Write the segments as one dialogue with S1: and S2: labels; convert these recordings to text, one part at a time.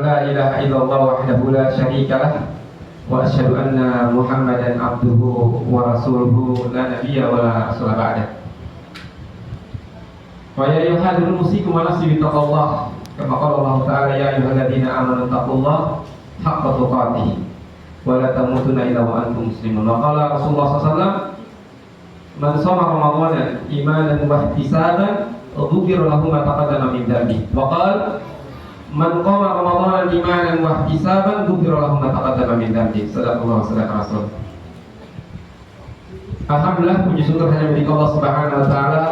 S1: La ilaha illallah wahdahu la syarika lah wa asyhadu anna Muhammadan abduhu wa rasuluhu la nabiyya wa la rasula ba'dah. Wa ya ayyuhal muslimun wa nafsi bittaqullah kama qala Allah ta'ala ya ayyuhalladzina amanu taqullaha haqqa tuqatih wa la tamutunna illa wa antum muslimun. Wa qala Rasulullah sallallahu alaihi wasallam man shoma ramadhana imanan wa ihtisaban ghufira lahu ma taqaddama min dhanbi. Wa qala man qama ramadhana imanan wa ihtisaban ghufira lahu ma taqaddama min dhanbi. Sadaqallahu sadaqah rasul. Alhamdulillah, puji syukur hanya milik Allah Subhanahu wa taala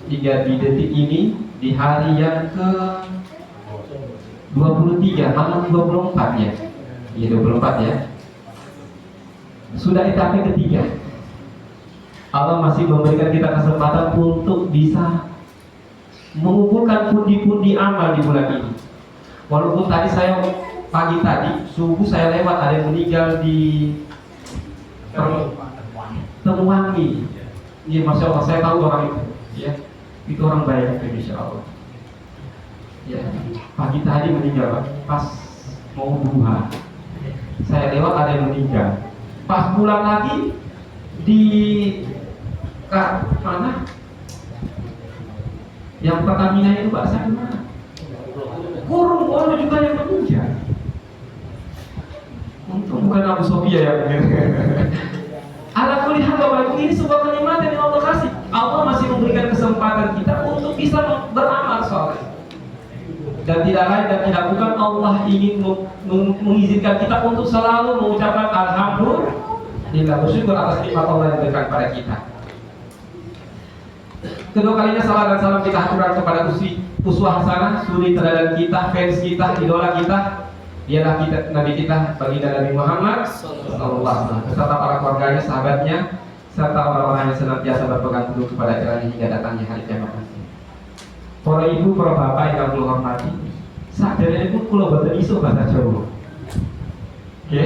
S1: hingga di detik ini di hari yang ke 23 malam 24 ya. Iya 24 ya. Sudah etape ketiga. Allah masih memberikan kita kesempatan untuk bisa mengumpulkan pundi-pundi amal di bulan ini. Walaupun tadi saya pagi tadi subuh saya lewat ada yang meninggal di Temuwangi. Iya, masya Allah, saya tahu orang itu. Ya, itu orang baik, insya Allah. Ya, pagi tadi meninggal pas mau duha. Saya lewat ada yang meninggal. Pas pulang lagi di mana? Yang Pertamina itu Pak, saya mana? Kurung orang juga yang meninggal. Untung bukan Abu Sofia ya. Ala kulli hal Bapak Ibu, ini sebuah kenikmatan yang Allah kasih. Allah masih memberikan kesempatan kita untuk bisa beramal soleh. Dan tidak lain dan tidak bukan Allah ingin mengizinkan kita untuk selalu mengucapkan alhamdulillah, bersyukur atas nikmat Allah yang diberikan pada kita. Kedua kalinya salam dan salam kita haturkan kepada uswah hasanah, suri teladan kita, fans kita, idola kita, dialah kita, Nabi kita, baginda Nabi Muhammad sallallahu alaihi wasallam, beserta para keluarganya, sahabatnya, serta orang-orang yang senantiasa berpegang teguh kepada jalannya hingga datangnya hari kiamat nanti. Para ibu, para bapak yang kami hormati, sadar pun kalau bahasa isu bahasa Jawa. Oke,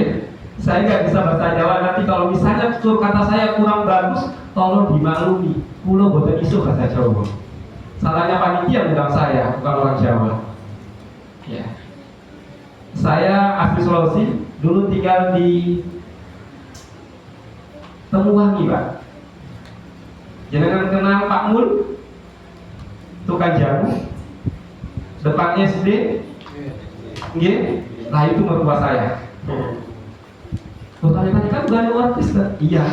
S1: saya nggak bisa bahasa Jawa. Nanti kalau misalnya kata saya kurang bagus, tolong dimaklumi. Pulau boten isu bahasa Jawa. Salahnya panitia bukan saya, bukan orang Jawa. Ya. Saya asli Sulawesi, dulu tinggal di Temuwangi, Pak. Jangan kenal Pak Mul, tukang jamu, depannya SD, nggih, nah itu mertua saya. Tanya kan bukan orang Kristen? Iya,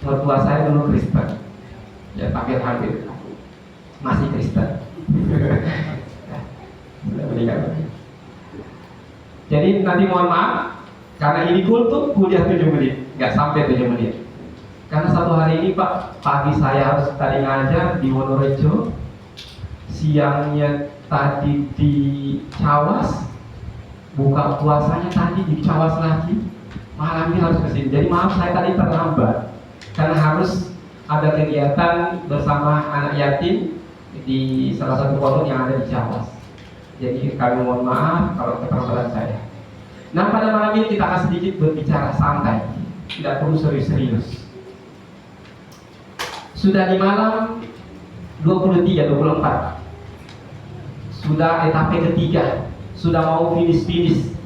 S1: mertua saya dulu Kristen. Ya, tapi hampir masih Kristen. Sudah meninggal. Jadi nanti mohon maaf karena ini kultum kuliah 7 menit, nggak sampai 7 menit. Karena satu hari ini Pak, pagi saya harus tadi ngajar di Wonorejo, siangnya tadi di Cawas, buka puasanya tadi di Cawas lagi, malamnya harus kesini. Jadi maaf saya tadi terlambat karena harus ada kegiatan bersama anak yatim di salah satu pondok yang ada di Cawas. Jadi kami mohon maaf kalau keterlambatan saya. Nah, pada malam ini kita akan sedikit berbicara santai, tidak perlu serius-serius. Sudah di malam 23-24, sudah etape ketiga, sudah mau finish.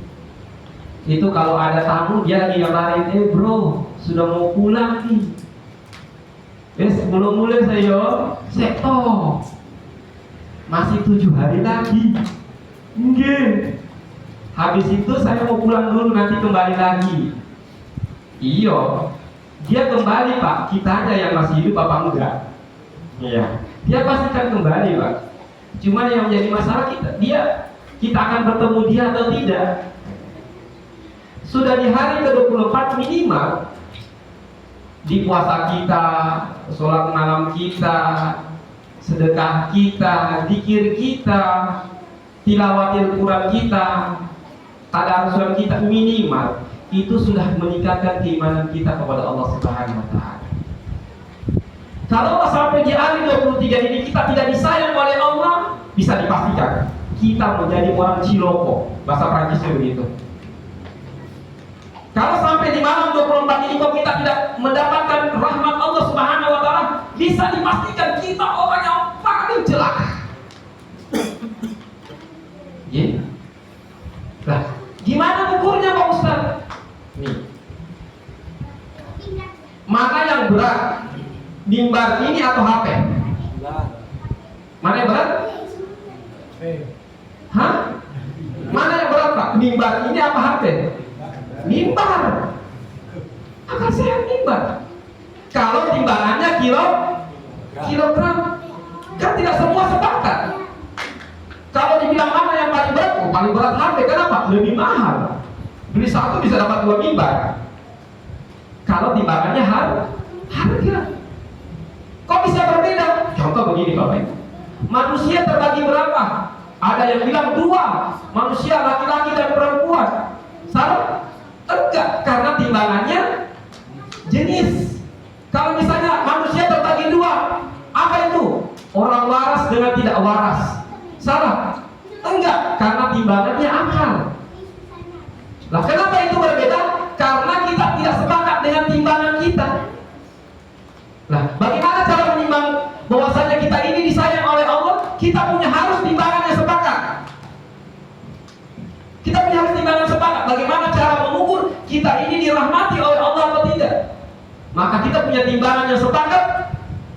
S1: Itu kalau ada tamu dia lagi ngabarin, bro, sudah mau pulang nih. Sebelum mulai saya seto, masih 7 hari lagi. Nggih. Habis itu saya mau pulang dulu, nanti kembali lagi. Iya. Dia kembali Pak, kita aja yang masih hidup apa enggak? Iya. Dia pasti akan kembali Pak. Cuma yang menjadi masalah kita akan bertemu dia atau tidak. Sudah di hari ke-24 minimal, di puasa kita, sholat malam kita, sedekah kita, zikir kita, tilawatil Quran kita, tadarrusan kita minimal itu sudah meningkatkan keimanan kita kepada Allah Subhanahu wa taala. Kalau sampai di hari 23 ini kita tidak disayang oleh Allah, bisa dipastikan kita menjadi orang ciloko, bahasa Prancisnya begitu. Kalau sampai di malam 24 ini kok kita tidak mendapatkan rahmat Allah Subhanahu wa taala, bisa dipastikan kita orang yang paling celaka. Yeah. Nah, gimana ukurnya Pak Ustaz? Nih, mana yang berat? Mimbar ini atau HP? Mana yang berat? Hah? Mana yang berat Pak? Mimbar ini apa HP? Mimbar. Akal sehat mimbar. Kalau timbangannya kilogram, kan tidak semua sepakat. Kalau dibilang mana yang paling berat, paling berat HP. Kenapa? Lebih mahal. Beli satu bisa dapat 2 mimbar. Kalau timbangannya harga. Kok bisa berbeda? Contoh begini Bapak Ibu. Manusia terbagi berapa? Ada yang bilang 2, manusia laki-laki dan perempuan. Salah? Enggak, karena timbangannya jenis. Kalau misalnya manusia terbagi 2, apa itu? Orang waras dengan tidak waras. Salah? Enggak, karena timbangannya akal. Lah kenapa itu berbeda? Karena kita tidak sepakat dengan timbangan kita. Nah, bagaimana cara menimbang bahwasanya kita ini disayang oleh Allah? Kita punya harus timbangan yang sepakat. Kita punya harus timbangan sepakat. Bagaimana cara mengukur kita ini dirahmati oleh Allah atau tidak? Maka kita punya timbangan yang sepakat.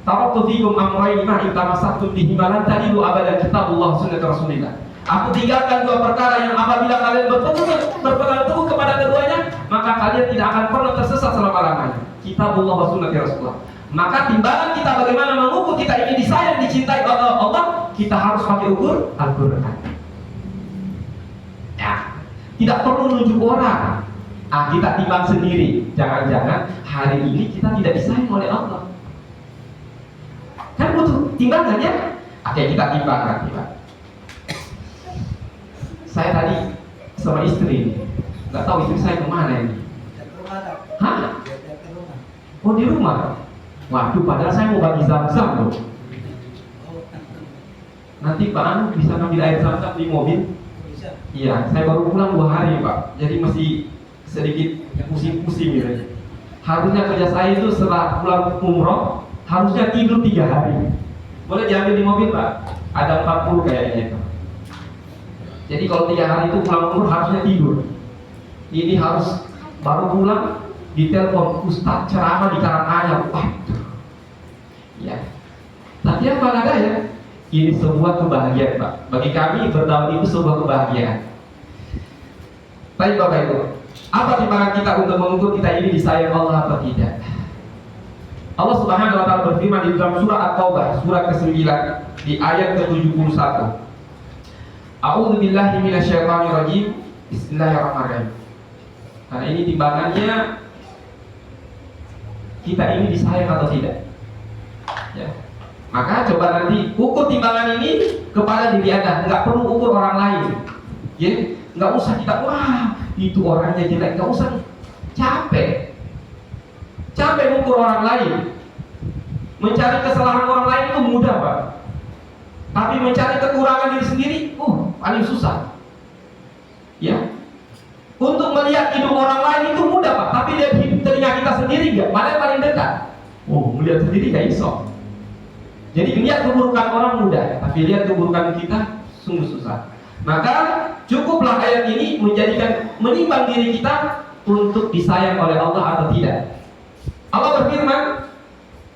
S1: Taraktu fikum amrayni ma in tamassaktum bihima lan tadilu abadan kitabullah sunnah Rasulillah. Aku tinggalkan 2 perkara yang apabila kalian berpegang teguh kepada keduanya, maka kalian tidak akan pernah tersesat selama-lamanya. Kitabullah wa sunnah Rasulullah. Maka timbangan kita bagaimana mengukur kita ini disayang, dicintai oleh Allah, kita harus pakai ukur Al-Quran. Ya, tidak perlu nunjuk orang. Kita timbang sendiri. Jangan-jangan hari ini kita tidak disayang oleh Allah. Kan butuh timbangannya. Oke, kita timbangkan. Saya tadi sama istri, nggak tahu istri saya kemana ini. Hah? Oh, di rumah. Waduh, padahal saya mau bagi zam-zam loh. Nanti Pak Anu bisa ngambil air zam-zam di mobil? Iya, saya baru pulang 2 hari Pak. Jadi masih sedikit pusing-pusing gitu. Harusnya kerja saya itu setelah pulang umroh, harusnya tidur 3 hari. Boleh diambil di mobil Pak? Ada 40 kayaknya Pak. Jadi kalau 3 hari itu pulang umroh harusnya tidur. Ini harus baru pulang ditelepon Ustaz ceramah di Karanganyar. Ya. Tapi apa adanya? Ini sebuah kebahagiaan Pak. Bagi kami berdaul itu sebuah kebahagiaan. Baik Bapak Ibu, apa timbangan kita untuk mengukur kita ini disayang Allah atau tidak? Allah Subhanahu wa taala berfirman di dalam surah At-Taubah, surah ke-9 di ayat ke-71. A'udzu billahi minasyaitonir rajim. Bismillahirrahmanirrahim. Karena ini timbangannya kita ini disayang atau tidak. Ya. Maka coba nanti ukur timbangan ini kepada diri Anda, nggak perlu ukur orang lain. Ya, nggak usah kita wah itu orangnya jelek, nggak usah. Capek ukur orang lain. Mencari kesalahan orang lain itu mudah Pak. Tapi mencari kekurangan diri sendiri, paling susah. Ya. Untuk melihat hidung orang lain itu mudah Pak, tapi lihat telinga kita sendiri nggak? Mana yang paling dekat? Melihat sendiri nggak iso. Jadi lihat keburukan orang mudah, tapi lihat keburukan kita sungguh susah. Maka cukuplah ayat ini menimbang diri kita untuk disayang oleh Allah atau tidak. Allah berfirman,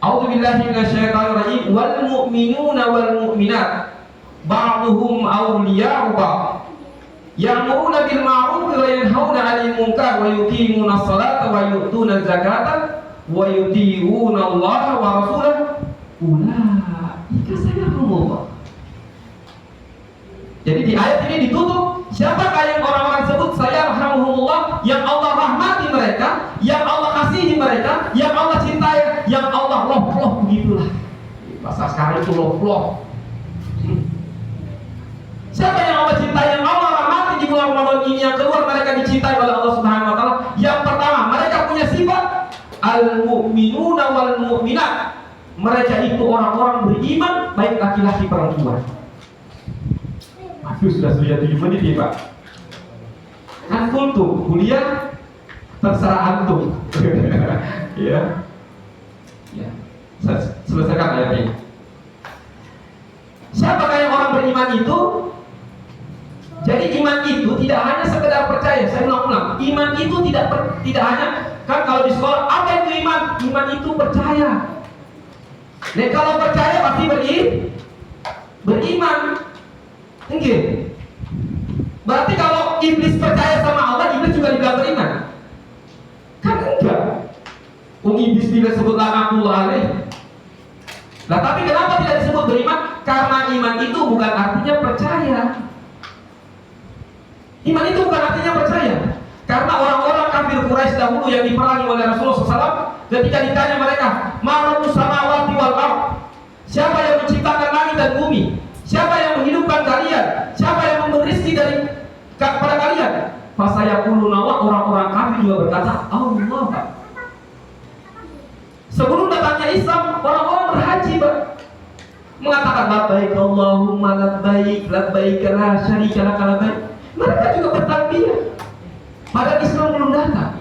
S1: A'udzu billahi minasyaitonir rajim, wal mu'minuna wal mu'minat ba'dhuhum awliya'u ba'd. Ya'muruna bil ma'ruf wa yanhauna 'anil munkar wa yuqimuna ash-shalata wa yu'tuna az-zakata wa yuti'una Allah wa rasulahu. Ulaika sayarhamullah. Jadi di ayat ini ditutup siapakah yang orang-orang sebut sayarhamullah, yang Allah rahmati mereka, yang Allah kasihi mereka, yang Allah cintai, yang Allah loh begitulah. Bahasa sekarang itu loh. Siapa yang Allah cintai, yang Allah rahmati di bulan Ramadan ini, yang keluar mereka dicintai oleh Allah Subhanahu wa taala. Yang pertama, mereka punya sifat al-mu'minuna wal mu'minat. Mereka itu orang-orang beriman, baik laki-laki perempuan. Aduh, sudah 7 menit ya Pak. Kan kultum, kuliah terserah antum. Ya. Selesaikan ayat ini. Siapakah yang orang beriman itu? Jadi iman itu tidak hanya sekedar itu tidak hanya kan kalau di sekolah apa itu iman? Iman itu percaya. Nah, kalau percaya pasti beriman. Enggak. Berarti kalau iblis percaya sama Allah, iblis juga dibilang beriman? Kan enggak. Iblis bila sebut laknatullah alaih. Nah, tapi kenapa tidak disebut beriman? Karena iman itu bukan artinya percaya. Iman itu bukan artinya percaya. Karena orang-orang kafir Quraisy dahulu yang diperangi oleh Rasulullah SAW, ketika ditanya mereka, "Ma rabbus samawati wal ardh?" Siapa yang menciptakan langit dan bumi? Siapa yang menghidupkan kalian? Siapa yang memberi rezeki kepada kalian? Fasayaquluna, orang-orang kafir juga berkata, Allah, Pak. Sebelum datangnya Islam, orang-orang berhaji, Pak, mengatakan labbaik Allahumma labbaik, labbaik la syarika lak labbaik. Mereka juga bertalbiyah. Padahal Islam belum datang.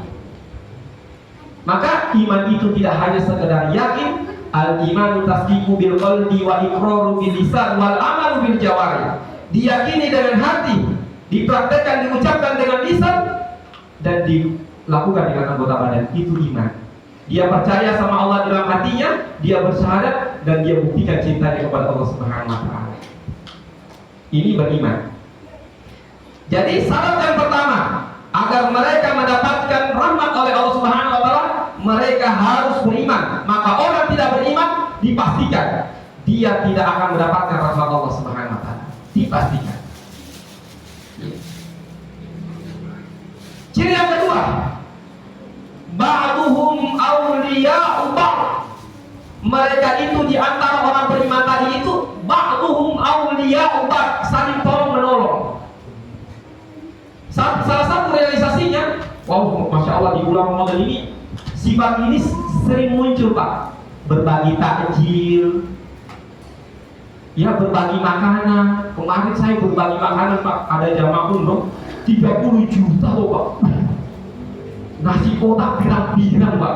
S1: Maka iman itu tidak hanya sekedar yakin, al-imanu tasdiqu bil qalbi wa iqraru bil lisan wal amalu bil jawarih. Diyakini dengan hati, dipraktekkan, diucapkan dengan lisan, dan dilakukan dengan anggota badan. Itu iman. Dia percaya sama Allah dalam hatinya, dia bersyahadat, dan dia buktikan cintanya kepada Allah Subhanahu wa taala. Ini beriman. Jadi syarat yang pertama, agar mereka mendapatkan rahmat oleh Allah Subhanahu wa taala, mereka harus beriman. Maka orang tidak beriman, dipastikan dia tidak akan mendapatkan rahmat Allah Subhanahu wa taala. Dipastikan. Ciri yang kedua, ba'duhum awliya'u ba'd. Mereka itu di antara orang beriman tadi itu ba'duhum awliya'u ba'd, saling tolong menolong. Salah satu realisasinya, wow, Masya Allah, di bulan Ramadan ini sifat ini sering muncul, Pak. Berbagi takjil, ya, berbagi makanan. Kemarin saya berbagi makanan, Pak, ada jamaah umroh 30 juta loh, Pak. Nasi kotak pirang-pirang, Pak.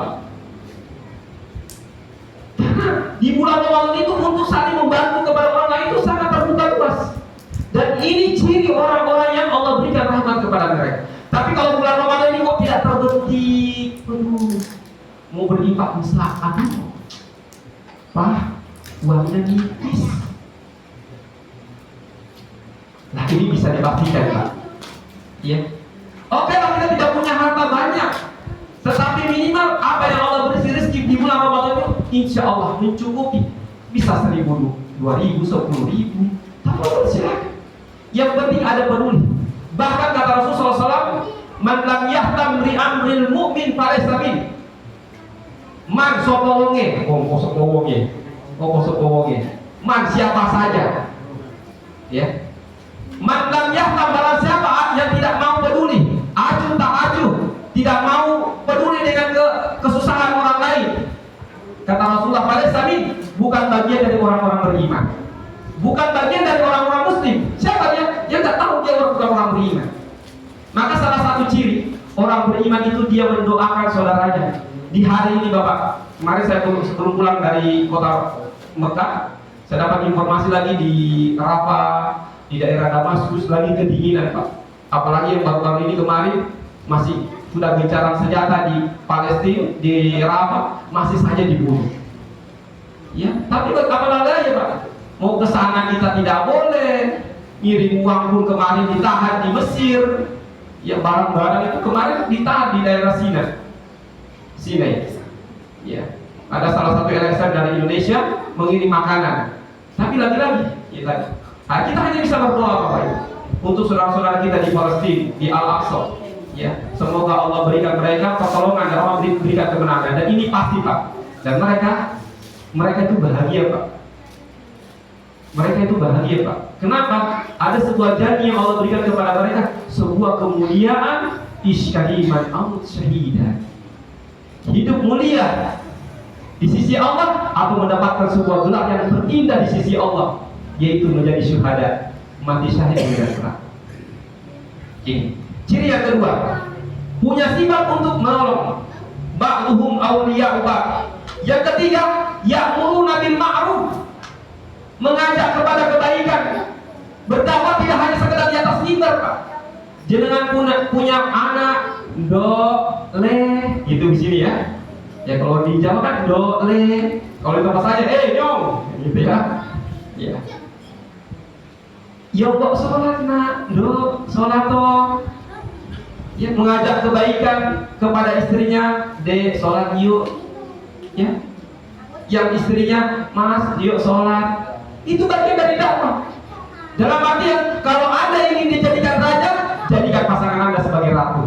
S1: Karena di bulan Ramadan itu untuk saling membantu kepada orang lain itu sangat terbuka luas. Dan ini ciri orang-orang yang Allah berikan rahmat kepada mereka. Tapi kalau bulan Ramadan ini kok tidak terbentik, mau berinfak bisa, aduh, Pak, uangnya nipis. Nah, ini bisa dipastikan, Pak. Ya. Oke lah, kita tidak punya harta banyak, tetapi minimal apa yang Allah beri rezeki di bulan Ramadan itu, insya Allah mencukupi. Bisa 1.000, 2.000, 10.000, tapi silakan. Yang penting ada peduli. Bahkan kata Rasulullah SAW, "Man lam yahtam li amril mu'min falaysa min." Man sapa wonge, man siapa saja. Ya. Man lam yahtam, barang siapa yang tidak mau peduli, acuh tak acuh, tidak mau peduli dengan kesusahan orang lain. Kata Rasulullah, falaysa min, bukan bagian dari orang-orang beriman. Bukan bagian dari orang-orang muslim. Siapa dia? Dia nggak tahu dia bukan orang beriman. Maka salah satu ciri orang beriman itu dia mendoakan saudaranya. Di hari ini, Bapak, kemarin saya sebelum pulang dari kota Mekah, saya dapat informasi lagi di Rafah, di daerah Damaskus lagi kedinginan, Pak. Apalagi yang baru-baru ini kemarin masih sudah gencaran senjata di Palestina, di Rafah, masih saja dibunuh. Ya, tapi bagaimana daya, Pak? Mau ke sana kita tidak boleh, ngirim uang pun kemarin ditahan di Mesir. Ya, barang-barang itu kemarin ditahan di daerah Sinai. Ya, ada salah satu LSM dari Indonesia mengirim makanan. Tapi lagi-lagi, ya, kita hanya bisa berdoa, Bapak Ibu, untuk saudara-saudara kita di Palestina, di Al-Aqsa. Ya, semoga Allah berikan mereka pertolongan dan Allah berikan kemenangan. Dan ini pasti, Pak. Dan mereka itu bahagia, Pak. Mereka itu bahagia, Pak. Kenapa? Ada sebuah janji yang Allah berikan kepada mereka, sebuah kemuliaan, isyadiman amut syahidah. Hidup mulia di sisi Allah atau mendapatkan sebuah gelar yang terindah di sisi Allah, yaitu menjadi syuhada, mati syahid di medan perang. Ini ciri yang kedua, punya sifat untuk menolong. Ba'duhum awliya'u ba'd. Yang ketiga, ya'muruna bil ma'ruf, mengajak kepada kebaikan. Berdakwah tidak hanya sekedar di atas mimbar, Pak. Jenengan punya anak, do, le, gitu di sini ya. Ya kalau di Jawa kan do, le. Kalau di tempat saja, nyong, gitu ya. Ya. Yo kok sholat nak, do, sholat toh. Ya, mengajak kebaikan kepada istrinya, de, sholat yuk. Ya. Yang istrinya, mas, yuk sholat. Itu bagian dari dakwah. Dalam artian, kalau Anda ingin dijadikan raja, jadikan pasangan Anda sebagai ratu.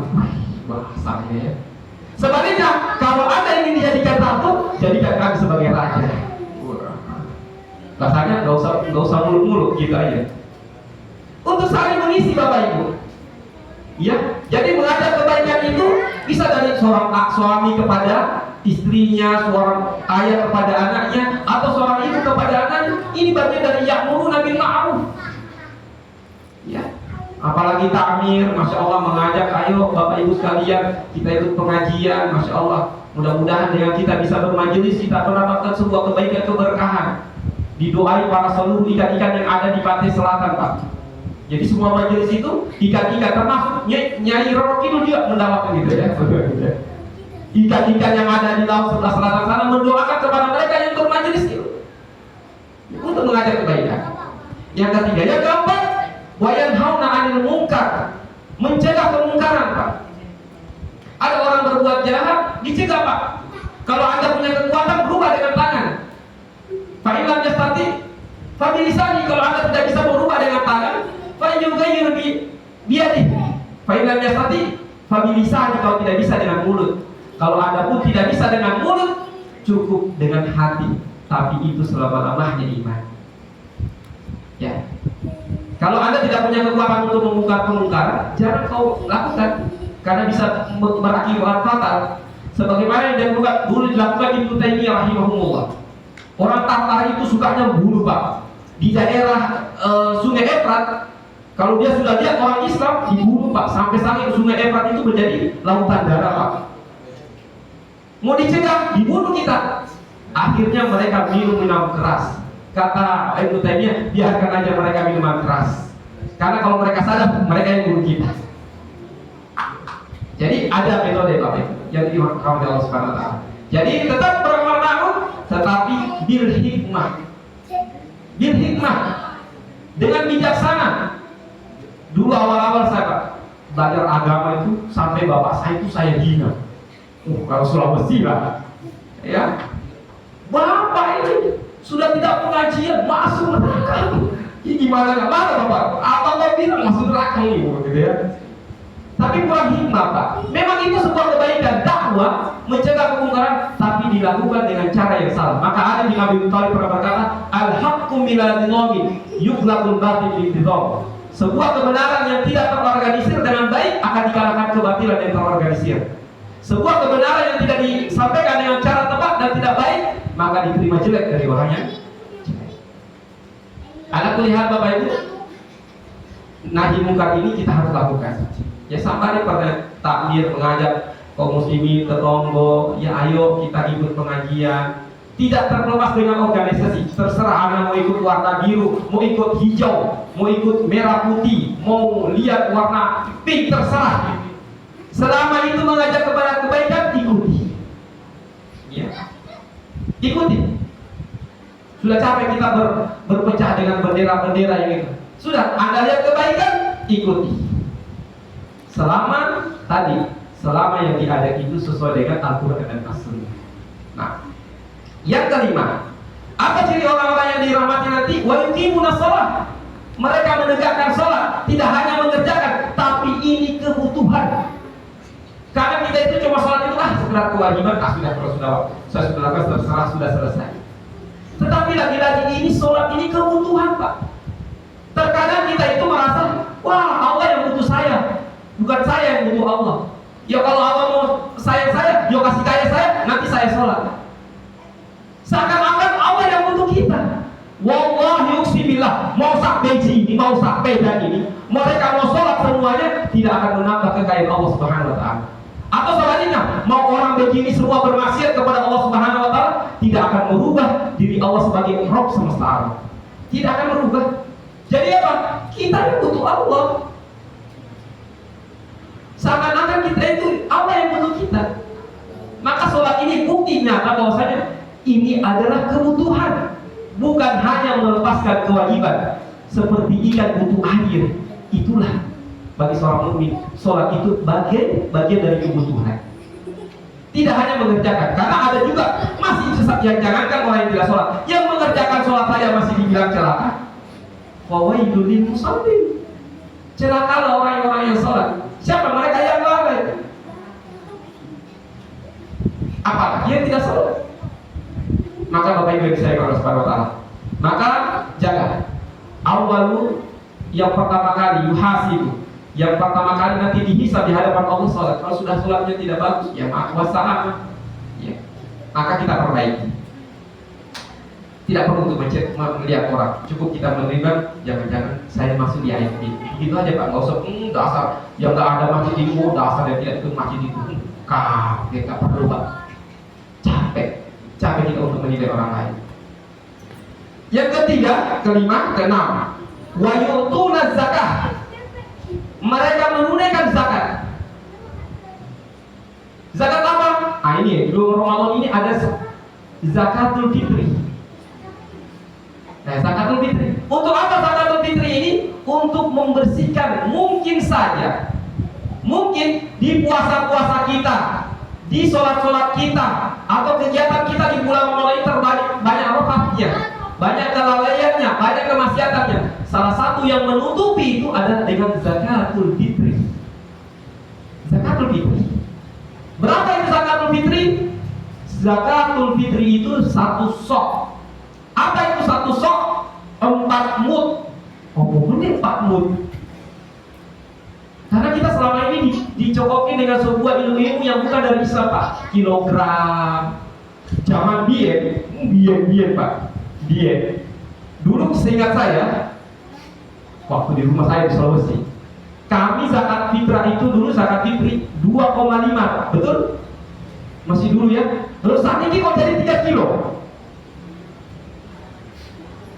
S1: Bahasanya ya. Sebaliknya, kalau Anda ingin dijadikan ratu, jadikan kami sebagai raja. Rasanya nggak usah muluk-muluk gitu aja. Untuk saling mengisi Bapak Ibu. Ya, jadi mengajak kebaikan itu bisa dari seorang suami kepada istrinya, seorang ayah kepada anaknya, atau seorang ibu kepada anaknya. Ini bagian dari ya'muruna bil ma'ruf. Ya, apalagi takmir, masya Allah mengajak, ayo Bapak Ibu sekalian kita ikut pengajian, masya Allah. Mudah-mudahan dengan kita bisa bermajelis, kita mendapatkan sebuah kebaikan keberkahan. Didoai para seluruh ikan-ikan yang ada di pantai selatan, Pak. Jadi semua majelis itu ikan-ikan, termasuk Nyai Roro Kidul juga mendapatkan gitu ya. Ikan-ikan yang ada di laut sebelah selatan sana mendoakan kepada mereka yang bermajelis itu untuk mengajak kebaikan. Yang ketiga, yang keempat, wa yanhauna 'anil munkar, mencegah kemungkaran, Pak. Ada orang berbuat jahat, dicegah, Pak. Kalau Anda punya kekuatan, berubah dengan tangan. Fa in lam yastati fa bilisani, kalau Anda tidak bisa berubah dengan tangan, fa yughayyiru bi yadihi. Fa in lam yastati fa bilisani, kalau tidak bisa dengan mulut. Kalau Anda pun tidak bisa dengan mulut, cukup dengan hati. Tapi itu selama-lamanya iman. Ya. Kalau Anda tidak punya kekuatan untuk memungkar kemungkaran, jangan kau lakukan, karena bisa berakibat fatal. Sebagaimana yang dulu dilakukan Ibnu Taimiyah rahimahullah. Orang Tatar itu sukanya bunuh, Pak. Di daerah Sungai Efrat, kalau dia sudah lihat orang Islam dibunuh, Pak. Sampai Sungai Efrat itu menjadi lautan darah, Pak. Mau dicegah, dibunuh kita. Akhirnya mereka minum keras. Kata Ibnu Taimiyah, biarkan aja mereka minuman keras. Karena kalau mereka sadar, mereka yang bunuh kita. Jadi ada metode Bapak yang dirahmati Allah Subhanahu wa taala. Jadi tetap beramal ma'ruf, tetapi bil hikmah. Bil hikmah, dengan bijaksana. Dulu awal-awal saya belajar agama itu sampai bapak saya itu saya hina. Kalau Sulawesi lah, ya. Bapak ini sudah tidak pengajian, masuk neraka. Ini gimana nggak marah Bapak? Apa kau bilang masuk neraka ini, gitu ya? Tapi kurang hikmah, Pak. Memang itu sebuah kebaikan dakwah, mencegah kemungkaran, tapi dilakukan dengan cara yang salah. Maka ada di Abi Thalib pernah berkata, al-haqqu bila dinomin yughlaqul batil bintidham. Sebuah kebenaran yang tidak terorganisir dengan baik akan dikalahkan kebatilan yang terorganisir. Sebuah kebenaran yang tidak disampaikan dengan cara tepat dan tidak baik, maka diterima jelek dari orang yang jelek. Ada kulihat Bapak Ibu, nahi mungkar ini kita harus lakukan. Ya sampai pada takmir mengajak kaum muslimin, tetangga, ya ayo kita ikut pengajian. Tidak terlepas dengan organisasi. Terserah Anda mau ikut warna biru, mau ikut hijau, mau ikut merah putih, mau lihat warna pink, terserah. Selama itu mengajak kepada kebaikan, ikuti. Ya. Ikuti. Sudah capek kita berpecah dengan bendera-bendera yang itu. Sudah, Anda lihat kebaikan, ikuti. Selama yang diajak itu sesuai dengan Al-Quran dan As-Sunnah. Nah, yang kelima, apa ciri orang-orang yang dirahmati nanti? Wa yuqimuna shalah. Mereka menegakkan sholat, tidak hanya mengerjakan, tapi ini kebutuhan. Karena kita itu cuma sholat itu sekedar kewajiban, sudah lakukan, sudah selesai. Tetapi lagi-lagi ini sholat ini kebutuhan, Pak. Terkadang kita itu merasa, wah Allah yang butuh saya, bukan saya yang butuh Allah. Ya kalau Allah mau sayang saya, dia kasih kaya saya, nanti saya sholat. Seakan-akan Allah yang butuh kita. Wallahi uqsibillah, mau sak beji ini, mau sak beda ini, mereka mau sholat semuanya tidak akan menambah kekayaan Allah Subhanahu wa taala. Atau sebaliknya, mau orang begini semua bermaksiat kepada Allah Subhanahu wa taala, tidak akan merubah diri Allah sebagai Rabb semesta alam. Tidak akan merubah. Jadi apa? Kita yang butuh Allah. Seakan-akan kita itu Allah yang butuh kita. Maka sholat ini bukti nyata bahwasanya ini adalah kebutuhan, bukan hanya melepaskan kewajiban. Seperti ikan butuh air, itulah bagi seorang mukmin sholat itu bagian dari kebutuhan. Tidak hanya mengerjakan, karena ada juga masih sesat yang jangankan orang yang tidak sholat, yang mengerjakan sholat saja masih dibilang celaka. Fawailul lil musallin. Celakalah orang-orang yang sholat. Siapa mereka yang lalai? Apalagi yang tidak sholat. Maka Bapak Ibu yang saya Allah Subhanahu wa taala, maka jaga. Awalu, yang pertama kali yuhasibu, yang pertama kali nanti dihisab di hadapan Allah sholat. Kalau sudah sholatnya tidak bagus, ya wassalam, ya, maka kita perbaiki. Tidak perlu untuk melihat orang, cukup kita menerima. Jangan-jangan saya masuk di ayat ini, begitu aja Pak. Nggak usah dasar yang nggak ada masjid itu, dasar yang tidak ikut masjid itu, kaget, nggak perlu Pak. Capek kita untuk menilai orang lain. Yang ketiga, kelima, keenam, wa yu'tuna zakah. Mereka menunaikan zakat. Zakat apa? Ah ini di bulan Ramadan ini ada zakatul fitri. Nah, zakatul fitri. Untuk apa zakatul fitri ini? Untuk membersihkan mungkin saja, mungkin di puasa-puasa kita, di sholat-sholat kita, atau kegiatan kita di bulan Ramadan ini banyak rofatnya, banyak kelalaiannya, banyak kemaksiatannya. Salah satu yang menutupi itu adalah dengan zakatul fitri. Zakatul fitri. Berapa itu zakatul fitri? Zakatul fitri itu 1 sok. Apa itu 1 sok? 4 mud. Oh, benar 4 mud. Karena kita selama ini dicokokin dengan sebuah ilmu-ilmu yang bukan dari Islam Pak. Kilogram. Jangan bien Pak. Bien. Dulu seingat saya, waktu di rumah saya di Sulawesi, kami zakat fitrah itu dulu zakat fitri 2,5, betul? Masih dulu ya. Terus saat ini kok jadi 3 kilo?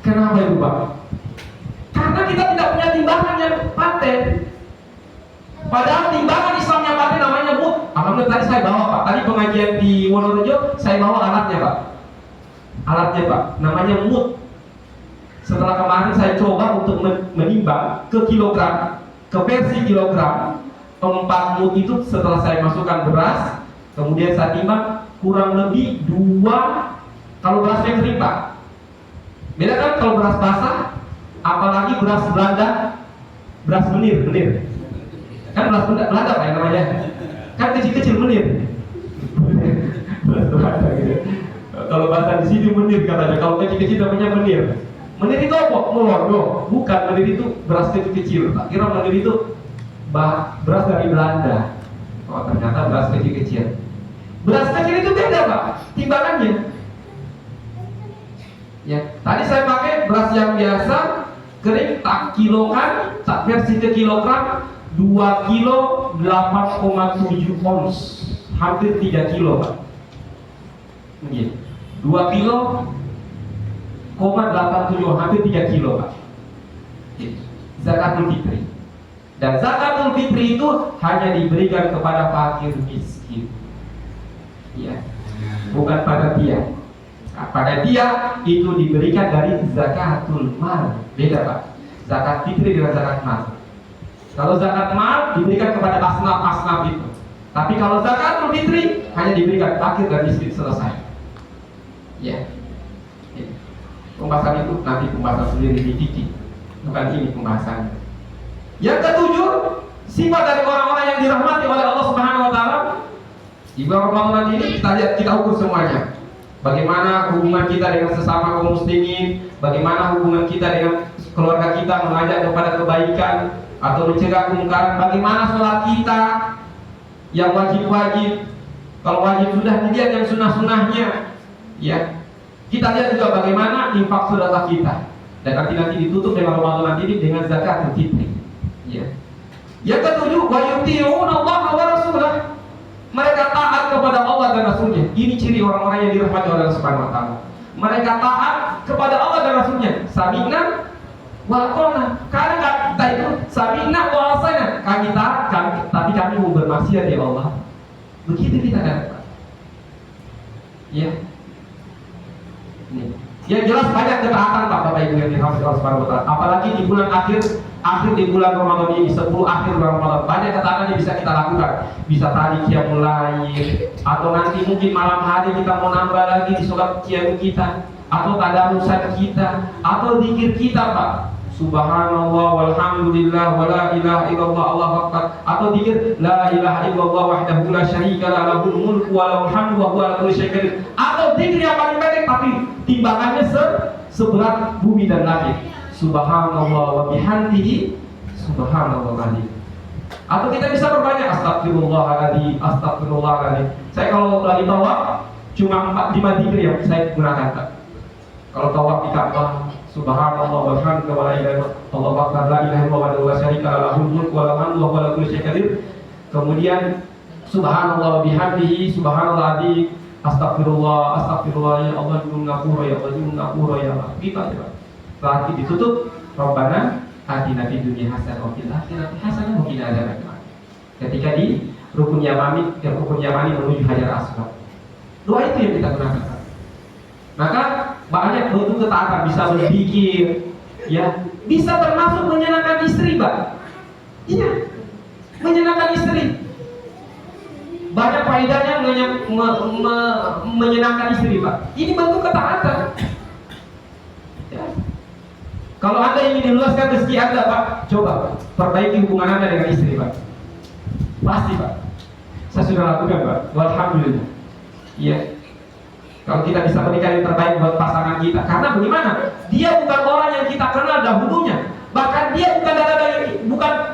S1: Kenapa itu Pak? Karena kita tidak punya timbangan yang paten. Padahal timbangan Islam yang paten namanya mud. Alhamdulillah tadi saya bawa Pak. Tadi pengajian di Wonorejo saya bawa alatnya Pak. Alatnya Pak, namanya mud. Setelah kemarin saya coba untuk menimbang ke kilogram, ke versi kilogram, 4 mud itu setelah saya masukkan beras, kemudian saya timbang kurang lebih 2, kalau berasnya kering Pak. Beda kan kalau beras basah, apalagi beras Belanda, beras menir. Kan beras Belanda Pak yang namanya. Kan kecil-kecil menir. Beras Belanda gitu. Kalau bahasa di sini menir katanya, kalau kecil-kecil namanya menir. Menir itu apa? Melor, bukan. Menir itu beras kecil-kecil. Tak kira menir itu beras dari Belanda. Oh ternyata beras kecil-kecil. Beras kecil itu beda Pak, timbangannya. Ya, tadi saya pakai beras yang biasa, kering, tak kilokan, tak versi ke kilogram, 2 kilo 8,7 ons, hampir 3 kilo Pak. Begini, 2 kilo 0,87, hampir 3 kilo Pak. Zakatul fitri. Dan zakatul fitri itu hanya diberikan kepada fakir miskin. Ya, bukan pada dia. Pada dia itu diberikan dari zakatul mal. Beda Pak. Zakat fitri dengan zakat mal. Kalau zakat mal diberikan kepada asnaf itu. Tapi kalau zakatul fitri hanya diberikan fakir dan miskin, selesai. Ya. Pembahasan itu nanti pembahasan sendiri di fikih. Bukan ini pembahasannya. Yang ketujuh, sifat dari orang-orang yang dirahmati oleh Allah Subhanahu wa taala. Di bulan Ramadan ini kita lihat, kita ukur semuanya. Bagaimana hubungan kita dengan sesama kaum muslimin, bagaimana hubungan kita dengan keluarga kita, mengajak kepada kebaikan atau mencegah kemungkaran, bagaimana sholat kita yang wajib-wajib, kalau wajib sudah dilihat yang sunnah-sunnahnya, ya. Kita lihat juga bagaimana infak sedekah kita, dan nanti ditutup dengan Ramadan nanti ini dengan zakat fitri, ya. Yang ketujuh, wa yuti'una Allah wa rasulah. Mereka taat kepada Allah dan Rasulnya. Ini ciri orang-orang yang dirahmati oleh Allah Subhanahu wa taala. Mereka taat kepada Allah dan Rasulnya. Sami'na wa ata'na. Karena kita itu sami'na wa ata'na. Kami taat, tapi kami kami mau bermaksiat ya Allah. Begitu kita kan, Pak. Ya. Nih. Yang jelas banyak ketaatan Pak, Bapak Ibu yang dirahmati Allah Subhanahu wa taala. Apalagi di bulan akhir di bulan Ramadan ini, 10 akhir bulan Ramadan, banyak ketaatan yang bisa kita lakukan. Bisa tadi qiyamul lail, atau nanti mungkin malam hari kita mau nambah lagi di sholat qiyam kita, atau tadarusan kita, atau zikir kita Pak. Subhanallah walhamdulillah wala ilaha illallah Allahu akbar, atau zikir la ilaha illallah wahdahu la syarika lah lahul mulku wa lahul hamdu wa huwa ala kulli syai'in qadir, atau zikir yang paling pendek tapi timbangannya seberat bumi dan langit. Subhanallah wa bihamdihi subhanallahil. Atau kita bisa berbanyak astagfirullahaladzim, astagfirullahaladzim. Saya kalau lagi tawaf cuma 4-5 zikir yang saya gunakan Pak. Kalau tawaf di Ka'bah, subhanallah walhamdulillah wa la ilaha illallah akbar, la ilaha illallah wa la syarika lah lahul mulku wa lahul hamdu wa huwa ala kulli syai'in qadir. Kemudian subhanallah wa bihamdihi subhanallahil, astagfirullah, astagfirullah ya Allah, junub ngapura ya Allah, junub ngapura ya Allah. Gitu aja Pak. Setelah ditutup, Rabbana atina fid dunya hasanah wa fil akhirati hasanah wa qina adzabannar. Ketika di rukun yamani menuju Hajar Aswad. Doa itu yang kita gunakan. Maka banyak bentuk ketaatan, bisa berzikir, ya, bisa termasuk menyenangkan istri, Pak. Iya, menyenangkan istri. Banyak faedahnya menyenangkan istri, Pak. Ini bentuk ketaatan. Ya. Kalau Anda ingin diluaskan rezeki Anda, Pak, coba perbaiki hubungan Anda dengan istri, Pak. Pasti, Pak. Saya sudah lakukan, Pak. Alhamdulillah. Iya. Kalau kita bisa berikan yang terbaik buat pasangan kita, karena bagaimana? Dia bukan orang yang kita kenal dahulunya, bahkan dia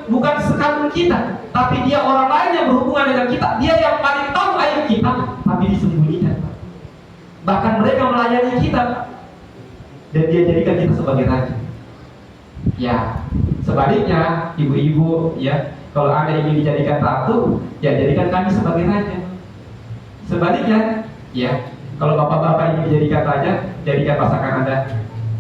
S1: bukan sekandung kita, tapi dia orang lain yang berhubungan dengan kita. Dia yang paling tahu aib kita, tapi disembunyikan. Bahkan mereka melayani kita, dan dia jadikan kita sebagai raja. Ya, sebaliknya ibu-ibu, ya, kalau Anda ingin dijadikan ratu, ya jadikan kami sebagai raja. Sebaliknya, ya, kalau bapak-bapak ingin dijadikan raja, jadikan pasangan Anda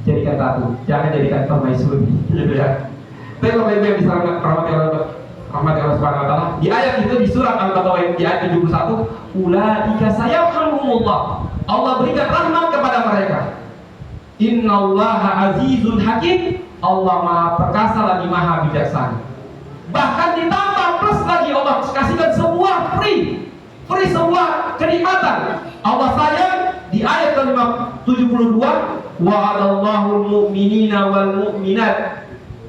S1: jadikan ratu, jangan jadikan permaisuri, gitu ya. Tapi Bapak Ibu yang dirahmati Allah Subhanahu wa taala, di ayat itu di surat Al-Baqarah di ayat 71, ulaika sayarhamuhumullah. Allah berikan rahmat kepada mereka. Innallaha azizun hakim. Allah Maha Perkasa lagi Maha Bijaksana. Bahkan ditambah plus lagi Allah kasihkan sebuah free sebuah kenikmatan. Allah sayang di ayat ke-72, wa'adallahu al-mu'minina wal mu'minat.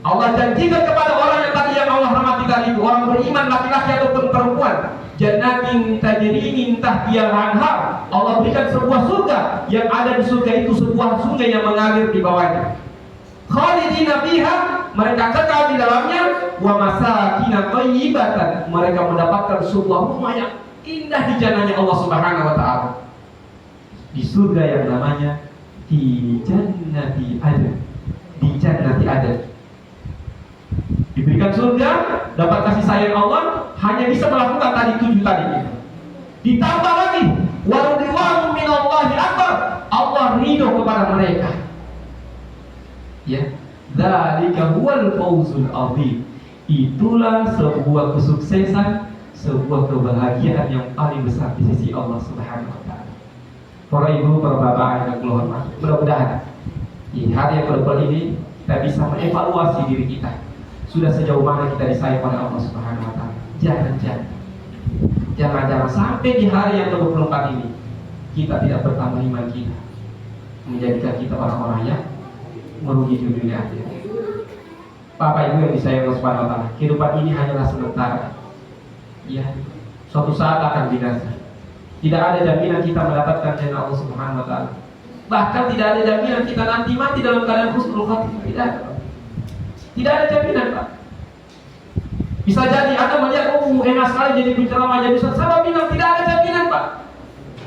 S1: Allah janjikan kepada orang yang tadi yang Allah rahmati tadi itu, orang beriman laki-laki ataupun perempuan, jannatin tajri min tahtihal anhar. Allah berikan sebuah surga, yang ada di surga itu sebuah sungai yang mengalir di bawahnya. Khalidina fiha, mereka kekal di dalamnya, wa masakin thayyibatan, mereka mendapatkan sebuah rumah yang indah di jannahnya Allah Subhanahu wa taala. Di surga yang namanya di Jannati Aden. Di Jannati Aden. Diberikan surga, dapat kasih sayang Allah, hanya bisa melakukan tadi 7 tadi. Ditambah lagi, wa ridwanu minallahi akbar. Allah ridho kepada mereka. Ya, dzalika huwal fawzul azim. Itulah sebuah kesuksesan, sebuah kebahagiaan yang paling besar di sisi Allah Subhanahu wa taala. Para ibu, para bapak yang hormat, mudah-mudahan di hari yang berdepan ini kita bisa mengevaluasi diri kita. Sudah sejauh mana kita disayang oleh Allah Subhanahu wa taala. Jangan sampai di hari yang ke-24 ini kita tidak bertambah iman kita, menjadikan kita orang-orang yang merugi di dunia akhirat. Bapak Ibu yang disayang Allah Subhanahu wa taala, kehidupan ini hanyalah sementara. Ya, suatu saat akan binasa. Tidak ada jaminan kita mendapatkan jannah Allah Subhanahu wa taala. Bahkan tidak ada jaminan kita nanti mati dalam keadaan husnul khatimah. Tidak ada. Tidak ada jaminan, Pak. Bisa jadi Anda melihat, enak sekali jadi penceramah, jadi ustaz. Saya bilang tidak ada jaminan, Pak.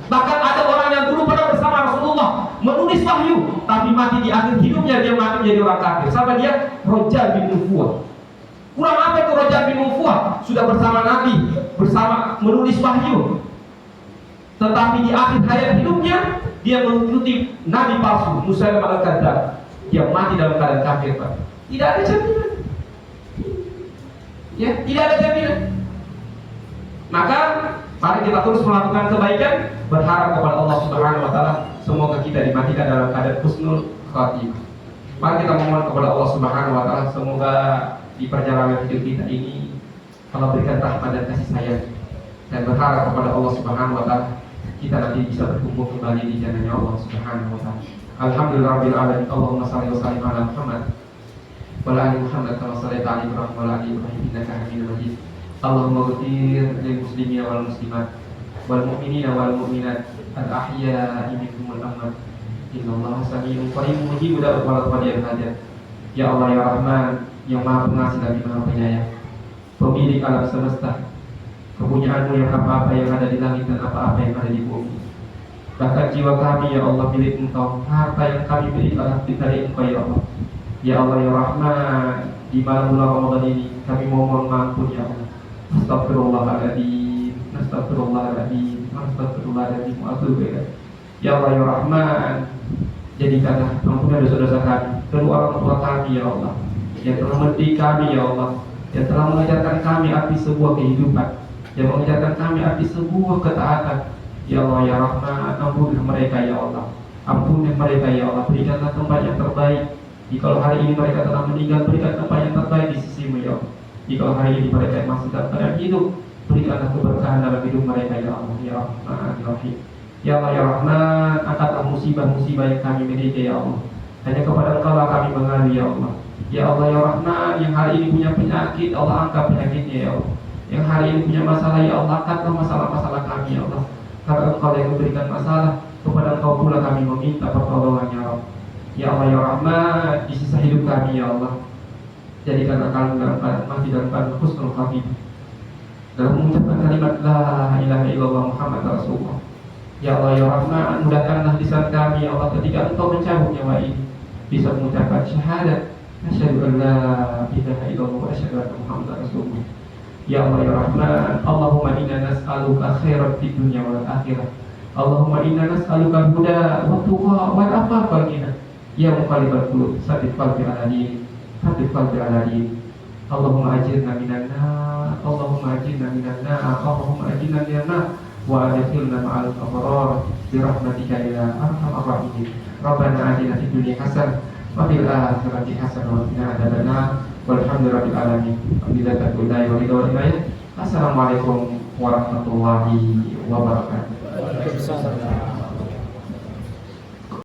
S1: Bahkan ada orang yang dulu pernah bersama Rasulullah menulis wahyu, tapi mati di akhir hidupnya dia mati menjadi orang kafir. Sama dia Rojal bin Nufuwah. Kurang apa itu Rojal bin Nufuwah? Sudah bersama Nabi, bersama menulis wahyu, tetapi di akhir hayat hidupnya dia mengikuti Nabi palsu Musailamah al-Kadzdzab. Dia mati dalam keadaan kafir, Pak. Tidak ada jaminan. Ya, tidak ada jaminan. kita terus melakukan kebaikan, berharap kepada Allah Subhanahu wa taala semoga kita dimatikan dalam keadaan husnul khatimah. Mari kita memohon kepada Allah Subhanahu wa taala semoga di perjalanan hidup kita ini Allah berikan rahmat dan kasih sayang, dan berharap kepada Allah Subhanahu wa taala kita nanti bisa berkumpul kembali di jannahnya Allah Subhanahu wa taala. Alhamdulillahirabbil alamin. Allahumma shalli wa sallim ala Muhammad wa ala ali Muhammad kama shallaita ala Ibrahim wa ala ali Ibrahim innaka Hamidum Majid. Allahumma ighfir lil muslimina wal muslimat wal mu'minina wal mu'minat al ahya'i minhum wal amwat. Innallaha samii'un qaribun mujibud da'wat hajat. Ya Allah ya Rahman, yang Maha Pengasih lagi Maha Penyayang, pemilik alam semesta, kepunyaanmu yang apa-apa yang ada di langit dan apa-apa yang ada di bumi. Bahkan jiwa kami ya Allah milik Engkau, harta yang kami miliki adalah dari Engkau ya Allah. Ya Allah ya Rahman, di malam bulan Ramadan ini kami mohon ampun ya Allah. Astagfirullahaladzim, astagfirullahaladzim, astagfirullahaladzim, astagfirullahaladzim. Ya Allah ya Rahman, jadikanlah ampunlah dosa-dosa kami, kedua orang tua kami ya Allah, yang telah mendidik kami ya Allah, yang telah mengajarkan kami arti sebuah kehidupan, yang mengajarkan kami arti sebuah ketaatan. Ya Allah ya Rahman, ampunilah mereka ya Allah, ampunilah mereka ya Allah, berikanlah tempat yang terbaik. Jika hari ini mereka telah meninggal, berikan tempat yang terbaik di sisimu ya Allah. Jika hari ini mereka masih dalam keadaan hidup, berikanlah keberkahan dalam hidup mereka ya Allah ya Rahman ya Rahim. Ya Allah ya Rahman, angkatlah musibah-musibah yang kami miliki ya Allah. Hanya kepada Engkau lah kami mengadu ya Allah. Ya Allah ya Rahman, yang hari ini punya penyakit, Allah angkat penyakitnya ya Allah. Yang hari ini punya masalah ya Allah, angkatlah masalah-masalah kami ya Allah. Karena Engkau yang memberikan masalah, kepada Engkau pula kami meminta pertolongan ya Allah. Ya Allah ya Rahman, di sisa hidup kami ya Allah, jadikanlah kami dalam keadaan mati dalam keadaan husnul khatimah, dalam mengucapkan kalimat la ilaha illallah Muhammad Rasulullah. Ya Allah ya Rahman, mudahkanlah lisan kami ya Allah ketika Engkau mencabut nyawa ini, bisa mengucapkan syahadat asyhadu an la ilaha illallah wa asyhadu anna Muhammadar Rasulullah. Ya Allah ya Rahman, Allahumma inna nas'aluka khairat fid dunya wal akhirah. Allahumma inna nas'aluka huda wa tuqa wa afafa ghina. Ya muqallibal qulub, tsabbit qalbi ala dinik, tsabbit qalbi ala dinik. Allahumma ajirna minan nar, Allahumma ajirna minan nar, Allahumma ajirna minan nar wa adkhilna ma'al abrar bi rahmatika ya arhamar rahimin. Rabbana atina fid dunya hasanah wa fil akhirati hasanah wa qina adzabannar. Walhamdulillahirabbil alamin. Assalamualaikum warahmatullahi wabarakatuh.